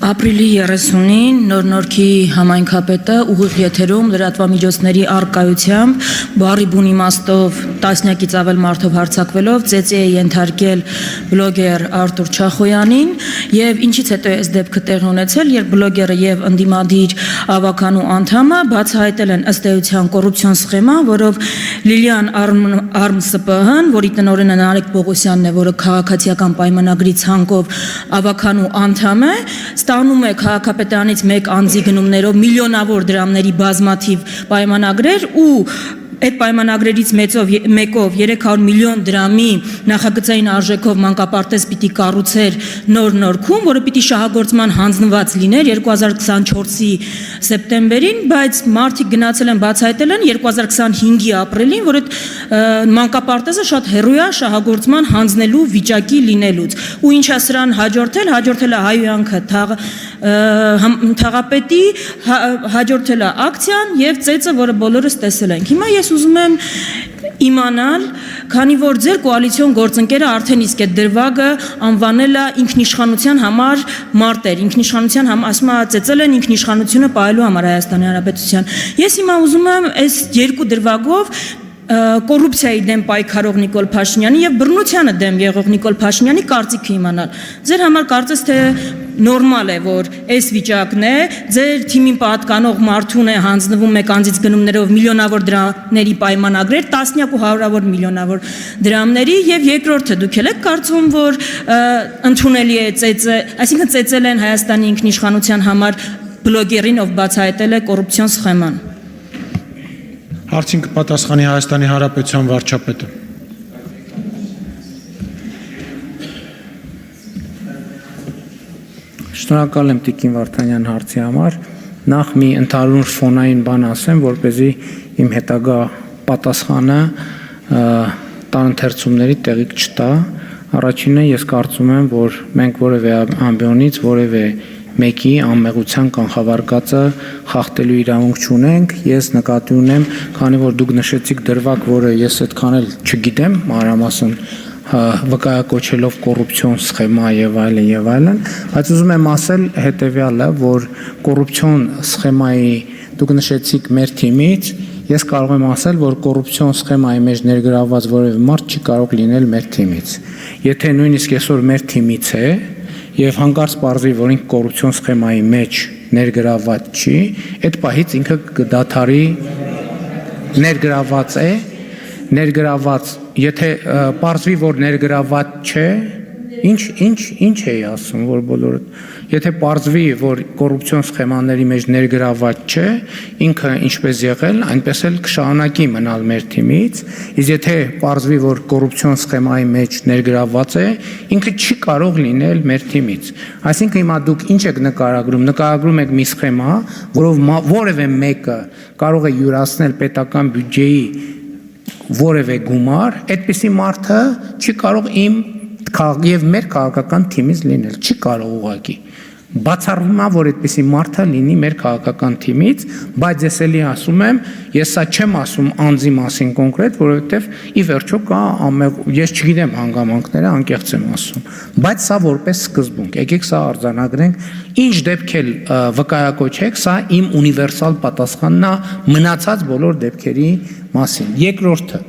Ապրիլի 30-ին Նոր-Նորքի համայնքապետը ուղիղ եթերում լրատվամիջոցների առկայությամբ բառի բուն իմաստով տասնյակից ավել մարդով հարձակվելով ծեծի է ենթարկել բլոգեր Արտուր Չախոյանին եւ ինչից հետո այս դեպքը տեղի ունեցել, երբ բլոգերը եւ ընդդիմադիր ավականու անդամը բացահայտել են ըստ էության կոռուպցիոն սխեմա, որով Լիլիան ԱրմսպՀ-ն, որի տնօրենը Նարեկ Պողոսյանն է, որը քաղաքացիական պայմանագրի ցանկով ավականու անդամ է, ստանում է քաղաքապետարանից մեկ անձի գնումներով միլիոնավոր դրամների բազմաթիվ պայմանագրեր ու այդ պայմանագրերից մեկով 300 միլիոն դրամի նախագծային արժեքով մանկապարտեզ պիտի կառուցեր Նոր-Նորքում, որը պիտի շահագործման հանձնված լիներ 2024-ի սեպտեմբերին, բայց մարդիկ գնացել են բացահայտել են 2025-ի ապրիլին, որ այդ մանկապարտեզը շատ հեռու է շահագործման հանձնելու վիճակի լինելուց։ Ու ինչա սրան հաջորդել է հայհոյանքը թաղապետի, հաջորդել է ակցիան եւ ծեծը, որը բոլորս տեսել ենք։ Հիմա ես ուզում եմ իմանալ, քանի որ ձեր կոալիցիոն գործընկերը արդեն իսկ այդ դրվագը անվանել է ինքնիշխանության համար մարտեր, ինքնիշխանության ասում է ծեծել են ինքնիշխանությունը պահելու համար Հայաստանի Հանրապետության։ Ես հիմա ուզում եմ այս երկու դրվագով կոռուպցիայի դեմ պայքարող Նիկոլ Փաշինյանի եւ բռնությանը դեմ եղող Նիկոլ Փաշինյանի կարծիքը իմանալ։ Ձեր համար կարծես թե նորմալ է, որ այս վիճակն է, ձեր թիմին պատկանող մարդուն է հանձնվում մեկ անձից գնումներով միլիոնավոր դրամների պայմանագրեր, տասնյակ ու հարյուրավոր միլիոնավոր դրամների եւ երկրորդը դուք եք կարծում, որ ընդունելի է ծեծը, այսինքն ծեծել են Հայաստանի ինքնիշխանության համար բլոգերին, ով բացահայտել է կոռուպցիոն սխեման։ Հարցին կպատասխանի Հայաստանի Հանրապետության վարչապետը։ Շնորհակալ եմ Տիկին Վարդանյան հարցի համար։ Նախ մի ընդհանուր ֆոնային բան ասեմ, որպեսզի իմ հետագա պատասխանը տարընթերցումների տեղիք չտա։ Առաջինը ես կարծում եմ, որ մենք որևէ ամբիոնից որևէ մեկի անմեղության կանխավարկածը խախտելու իրավունք չունենք։ Ես նկատի ունեմ, քանի որ դուք նշեցիք դրվագ, որը ես այդքան էլ չգիտեմ, մանրամասն վկայակոչելով կոռուպցիոն սխեմա եւ այլն, բայց ուզում եմ ասել հետեւյալը, որ կոռուպցիոն սխեմայի դուք նշեցիք մեր թիմից, ես կարող եմ ասել, որ կոռուպցիոն սխեմայի մեջ ներգրավված որևէ մարդ չի կարող լինել մեր թիմից։ Եթե նույնիսկ այսօր մեր թիմից է եւ հանկարծ պարզվի, որ ինքը կոռուպցիոն սխեմայի մեջ ներգրավված չի, այդ պահից ինքը կդադարի ներգրավված է, ներգրավված, եթե պարզվի, որ ներգրավված չէ, ինչ էի ասում, որ բոլորը, եթե պարզվի, որ կոռուպցիոն սխեմաների մեջ ներգրավված չէ, ինքը ինչպես եղել, այնպես էլ կշարունակի մնալ մեր թիմից, իսկ եթե պարզվի, որ կոռուպցիոն սխեմայի մեջ ներգրավված է, ինքը չի կարող լինել մեր թիմից։ Այսինքն հիմա դուք ինչ եք նկարագրում եք մի սխեմա, որով որևէ մեկը կարող է յուրացնել պետական բյուջեի որևէ գումար, այդպիսի մարդը չի կարող եւ մեր քաղաքական թիմից լինել, չի կարող ուղղակի։ Բացառվում է, որ այդպիսի մարդը լինի մեր քաղաքական թիմից, բայց ես էլի ասում եմ, ես սա չեմ ասում անձի մասին կոնկրետ, որովհետեւ ի վերջո կա ես չգիտեմ հանգամանքները, անկեղծ եմ ասում, բայց սա որպես սկզբունք, եկեք սա արձանագրենք, ինչ դեպք էլ վկայակոչեք, սա իմ ունիվերսալ պատասխանն է մնացած բոլոր դեպքերի մասին։ Երկրորդը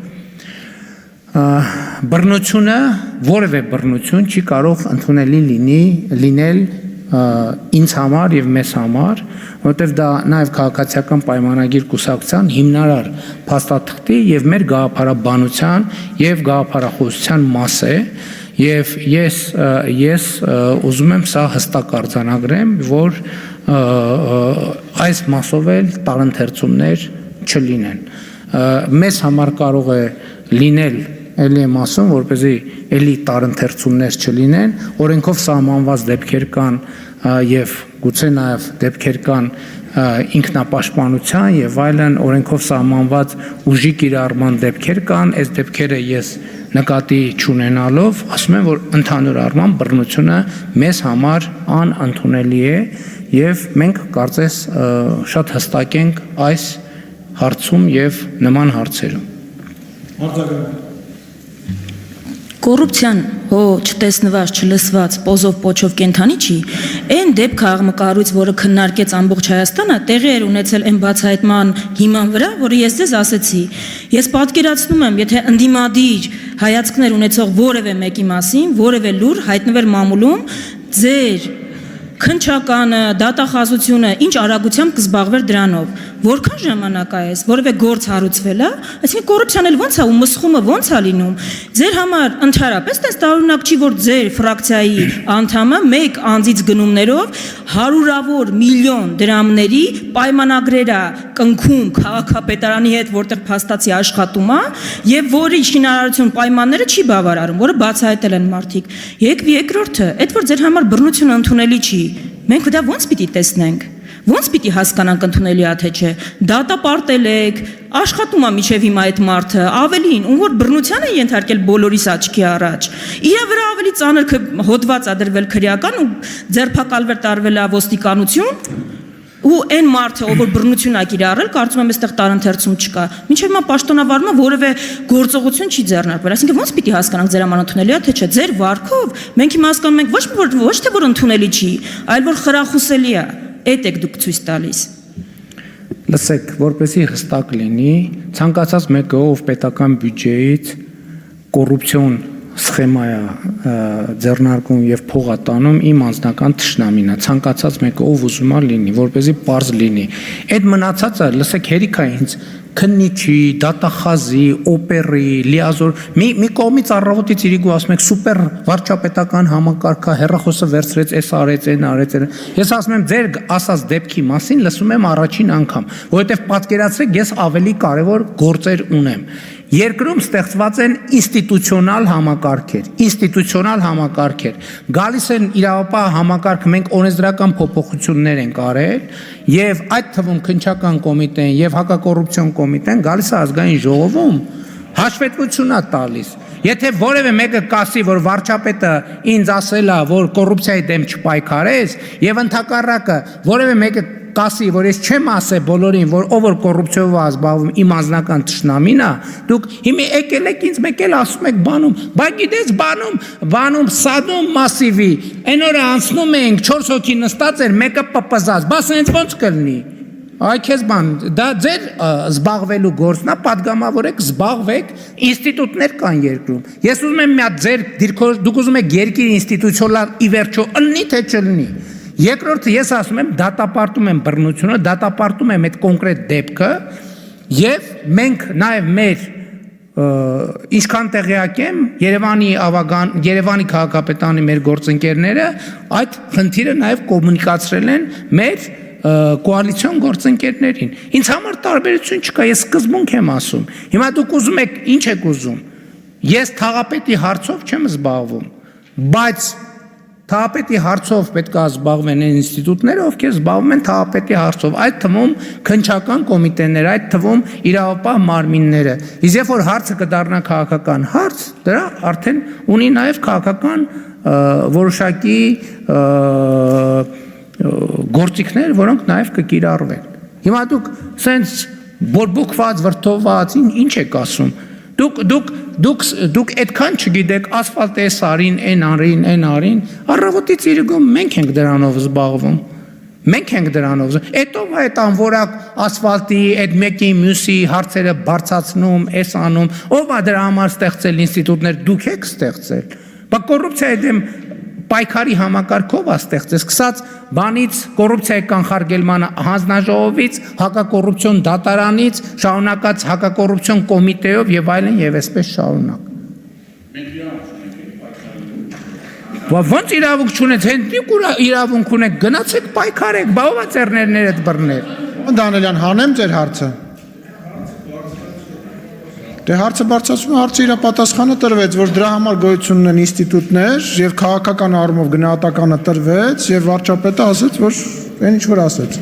բռնությունը, որևէ բռնություն չի կարող ընդունելի լինել ինձ համար եւ մեզ համար, որովհետեւ դա նաեւ քաղաքացիական պայմանագիր կուսակցության հիմնարար փաստաթղթի եւ մեր գաղափարաբանության եւ գաղափարախոսության մաս է եւ ես ուզում եմ սա հստակ արձանագրեմ, որ այս մասով էլ տարընթերցումներ չլինեն։ Մեզ համար կարող է լինել էլի եմ ասում, որպեսզի էլի տարընթերցումներ չլինեն, օրենքով սահմանված դեպքեր կան եւ գուցե նաեւ դեպքեր կան ինքնապաշտպանության եւ այլն օրենքով սահմանված ուժի կիրառման դեպքեր կան, այս դեպքերը ես նկատի չունենալով ասում եմ, որ ընդհանուր առմամբ բռնությունը մեզ համար անընդունելի է եւ մենք կարծես շատ հստակ ենք այս հարցում եւ նման հարցերում։ Կոռուպցիան չտեսնված, չլսված, պոզով պոչով կենթանի չի, Այն դեպքը աղմկարույց, որը քննարկեց ամբողջ Հայաստանը, տեղի էր ունեցել այն բացահայտման հիման վրա, որը ես ձեզ ասեցի։ Ես պատկերացնում եմ, եթե ընդդիմադիր հայացքներ ունեցող որևէ մեկի մասին, որևէ լուր հայտնվեր մամուլում, ձեր քնչականը, դատախազությունը ինչ արագությամբ կզբաղվեր դրանով, որքան ժամանակ է այս, որևէ գործ հարուցվել է, այսինքն կոռուպցիան էլ ո՞նց է ու մսխումը ո՞նց է լինում։ Ձեր համար ընդհանրապես դες տարօրինակ չի, որ ձեր ֆրակցիայի անդամը մեկ անձից գնումներով հարյուրավոր միլիոն դրամների պայմանագրեր է կնքում քաղաքապետարանի հետ, որտեղ փաստացի աշխատում է, եւ որի շինարարություն պայմանները չի բավարարում, որը բացահայտել են մարդիկ։ Երկրորդը, այդ որ ձեր համար բռնությունը ընդունելի չի, մենք դա ո՞նց պիտի տեսնենք։ Ոնց պիտի հասկանանք ընդունելի է թե չէ։ Դատապարտել եք, աշխատում է միջև հիմա այդ մարդը, ավելին, ում որ բռնության է ենթարկել բոլորիս աչքի առաջ։ Իր վրա ավելի ծանր հոդված է դրվել քրեական ու ձերբակալվել տարվել է ոստիկանություն։ Ու այն մարդը, ով որ բռնություն ա կիրառել, կարծում եմ այստեղ տարընթերցում չկա։ Մինչև հիմա պաշտոնավարումը որևէ գործողություն չի ձեռնարկվել։ Այսինքն ոնց պիտի հասկանանք ձեր համար ընդունելի է թե չէ։ Ձեր վարքով մենք հիմա հասկանում ենք ոչ թե որ ընդունելի չի, այլ որ խրախուսելի է։ Այդ եք դուք ցույց տալիս։ Լսեք, որպեսզի հստակ լինի, ցանկացած մեկը, ով պետական բյուջեից կոռուպցիոն սխեմա է ձեռնարկում եւ փող է տանում, իմ անձնական թշնամին է, ցանկացած մեկը, ով ուզում է լինի, որպեսզի པարզ լինի։ Այդ մնացածը, լսեք, հերիք է ինձ քննիչի, դատախազի, օպերի, լիազոր մի կողմից առավոտից իրիկու ասում եք սուպեր վարչապետական համակարգը հերախոսը վերցրեց, էս արեց, այն արեց։ Ես ասում եմ ձեր ասած դեպքի մասին լսում եմ առաջին անգամ, որովհետև պատկերացրեք, ես ավելի կարևոր գործեր ունեմ։ Երկրում ստեղծված են ինստիտուցիոնալ համակարգեր, գալիս են իրավապահ համակարգ, մենք օրենսդրական փոփոխություններ ենք արել եւ այդ թվում քննչական կոմիտեն եւ հակակոռուպցիոն կոմիտեն գալիս է ազգային ժողովում հաշվետվություն է տալիս։ Եթե որևէ մեկը կասի, որ վարչապետը ինձ ասել է, որ կոռուպցիայի դեմ չպայքարես, եւ ընդհակառակը որևէ մեկը կասի, որ ես չեմ ասել բոլորին, որ ով որ կոռուպցիայով է զբաղվում, իմ անձնական թշնամին է, դուք հիմա եկել եք ինձ մեկ էլ ասում եք բանում, բայց գիտես բանում սադում մասիվի, այն օրը անցնում ենք 4 հոգի նստած էր, մեկը պպզած, բաս այնց ոնց կլինի։ Այ քեզ բան, դա ձեր զբաղվելու գործն է, պատգամավորեք, զբաղվեք, ինստիտուտներ կան երկրում։ Ես ուզում եմ մի հատ ձեր դուք ուզում եք երկիր ինստիտուցիոնալ ի վերջո ըլնի թե չըլնի։ Երկրորդը ես ասում եմ դատապարտում եմ բռնությունը, դատապարտում եմ այդ կոնկրետ դեպքը եւ մենք նաեւ մեր ինչքան տեղյակ եմ Երևանի քաղաքապետարանի մեր գործընկերները այդ խնդիրը նաեւ կոմունիկացրել են մեր կոալիցիոն գործընկերներին։ Ինձ համար տարբերություն չկա, ես սկզբունք եմ ասում։ Հիմա դուք ուզում եք, ինչ եք ուզում։ Ես թաղապետի հարցով չեմ զբաղվում, բայց թաղապետի հարցով պետք է զբաղվեն այն ինստիտուտները, ովքեր զբաղվում են թաղապետի հարցով, այդ թվում քննչական կոմիտեները, այդ թվում իրավապահ մարմինները։ Իսկ երբ որ հարցը կդառնա քաղաքական հարց, դրա արդեն ունի նաև քաղաքական որոշակի գործիքներ, որոնք նաև կկիրառվեն։ Հիմա դուք սենց բորբոքված, վրդովված, ինչ եք ասում։ Դուք այդքան չգիտեք, ասֆալտ էս արին, այն արին, առավոտից իրգում մենք ենք դրանով զբաղվում։ Հետո այդ անվորակ ասֆալտի, այդ մեկի մյուսի հարցերը բարձացնում, էս անում, ով է դրա համար ստեղծել ինստիտուտներ, դուք եք ստեղծել։ Բայց կոռուպցիայի դեմ պայքարի համակարգով է ստեղծել, սկսած բանից կոռուպցիայի կանխարգելման հանձնաժողովից, հակակոռուպցիոն դատարանից, շարունակած հակակոռուպցիոն կոմիտեով եւ այլն եւ այսպես շարունակ։ Ոնց իրավունք չունեք, հենց իրավունք ունեք, գնացեք պայքարեք, բա ով է ծերներներդ բռնել։ Դանելյան, հանեմ ձեր հարցը։ Դե հարցը բարձրացում հարցը իր պատասխանը տրվեց, որ դրա համար գոյություն ունեն ինստիտուտներ եւ քաղաքական առումով գնահատականը տրվեց եւ վարչապետը ասաց, որ այն ինչ որ ասաց։